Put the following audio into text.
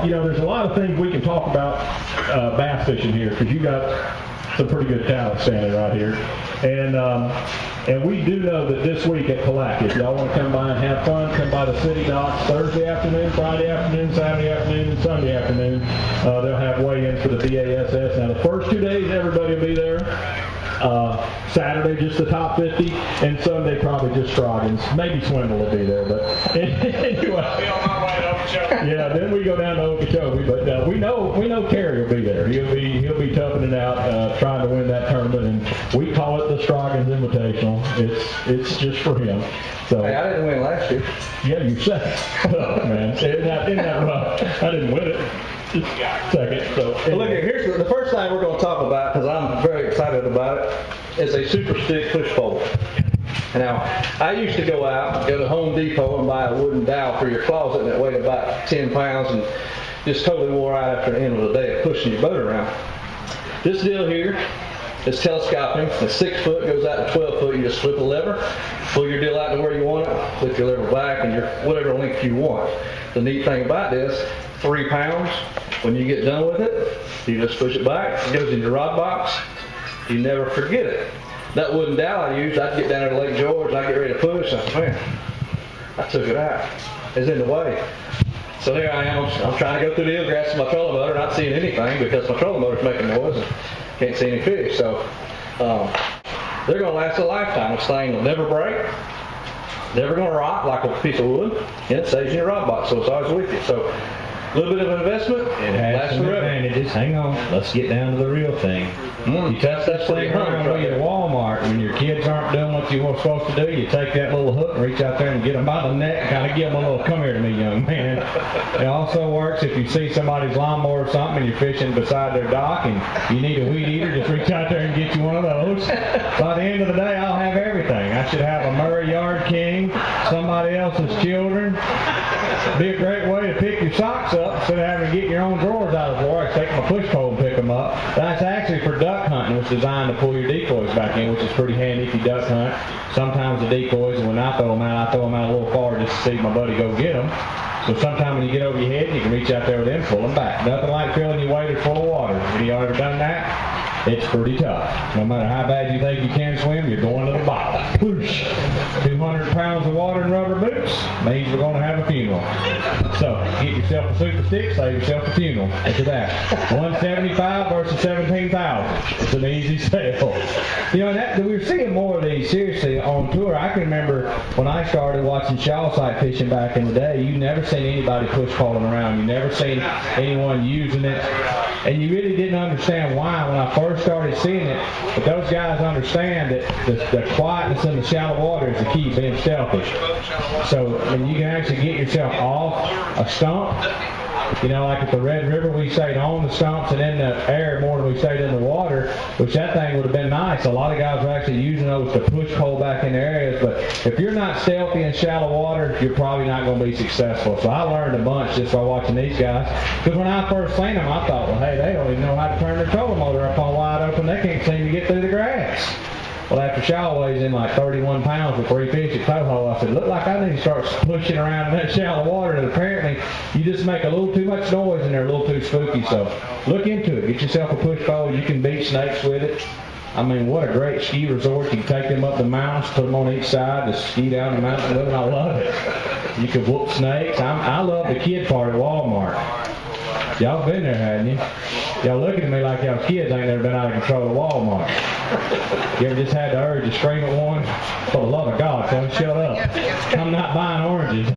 you know, there's a lot of things we can talk about bass fishing here, because you got some pretty good talent standing right here. And we do know that this week at Palack, if y'all want to come by and have fun, come by the city docks Thursday afternoon, Friday afternoon, Saturday afternoon, and Sunday afternoon. They'll have weigh-ins for the BASS. Now, the first 2 days, everybody will be there. Saturday, just the top 50, and Sunday, probably just Scroggins. Maybe Swindle will be there, but anyway. I'll be on my way to Okeechobee. Yeah, then we go down to Okeechobee, but we know Kerry will be there. He'll be toughing it out, trying to win that tournament, and we call it the Scroggins Invitational. It's just for him. So hey, I didn't win last year. yeah, you said, oh, man, isn't that rough? I didn't win it. Just second. So Well, look here. Here's the first thing we're going to talk about, because I'm very excited about it, is a Superstick Push Pole. Now, I used to go out, go to Home Depot and buy a wooden dowel for your closet, and it weighed about 10 pounds and just totally wore out after the end of the day of pushing your boat around. This deal here is telescoping. It's 6 foot, goes out to 12 foot. You just flip a lever, pull your deal out to where you want it, flip your lever back, and your whatever length you want. The neat thing about this, 3 pounds, when you get done with it, you just push it back, it goes in your rod box, you never forget it. That wooden dowel I used, I'd get down there to Lake George, and I'd get ready to push, I said, man, I took it out. It's in the way. So there I am, I'm trying to go through the eelgrass with my trolling motor, not seeing anything because my trolling motor's making noise and can't see any fish. So they're going to last a lifetime. This thing will never break, never going to rot like a piece of wood, and it stays in your rod box, so it's always with you. So a little bit of investment, It has lasts some forever. advantages. Hang on, let's get down to the real thing. You touch that thing around with your Walmart when your kids aren't doing what you were supposed to do. You take that little hook and reach out there and get them by the neck, kind of give them a little, come here to me, young man. It also works if you see somebody's lawnmower or something and you're fishing beside their dock and you need a weed eater, just reach out there and get you one of those. By the end of the day, I'll have everything. I should have a Murray Yard King, somebody else's children. Be a great way to pick your socks up instead of having to get your own drawers out of the drawer. I take my push pole and pick them up. That's actually for duck hunting. It's designed to pull your decoys back in, which is pretty handy if you duck hunt. Sometimes the decoys, and when I throw them out a little far just to see my buddy go get them. So sometime when you get over your head, you can reach out there with them and pull them back. Nothing like filling your waders full of water. Have you ever done that? It's pretty tough. No matter how bad you think you can swim, you're going to the bottom. Whoosh. 200 pounds of water in rubber boots means we're going to have a funeral. So get yourself a Superstick, save yourself a funeral. Look at that. 175 versus 17,000. It's an easy sale. You know, and we were seeing more of these seriously on tour. I can remember when I started watching shawl sight fishing back in the day, you never seen anybody push poling around. You never seen anyone using it. And you really didn't understand why when I first started seeing it. But those guys understand that the quietness in the shallow water is the key, being stealthy. So when you can actually get yourself off a stump, you know, like at the Red River, we stayed on the stumps and in the air more than we stayed in the water, which that thing would have been nice. A lot of guys were actually using those to push pole back in areas, but if you're not stealthy in shallow water, you're probably not going to be successful. So I learned a bunch just by watching these guys, because when I first seen them, I thought, well, hey, they don't even know how to turn their trolling motor up on wide open. They can't seem to get through the grass. Well, after shallow weighs in like 31 pounds with 3 fish at toe hole, I said, look like I need to start pushing around in that shallow water. And apparently, you just make a little too much noise and they're a little too spooky. So look into it. Get yourself a push pole. You can beat snakes with it. I mean, what a great ski resort. You can take them up the mountains, put them on each side to ski down the mountain with them. I love it. You can whoop snakes. I love the kid part at Walmart. Y'all been there, hadn't you? Y'all looking at me like y'all kids ain't never been out of control of Walmart. You ever just had the urge to scream at one? For the love of God, son, shut up. I'm not buying oranges.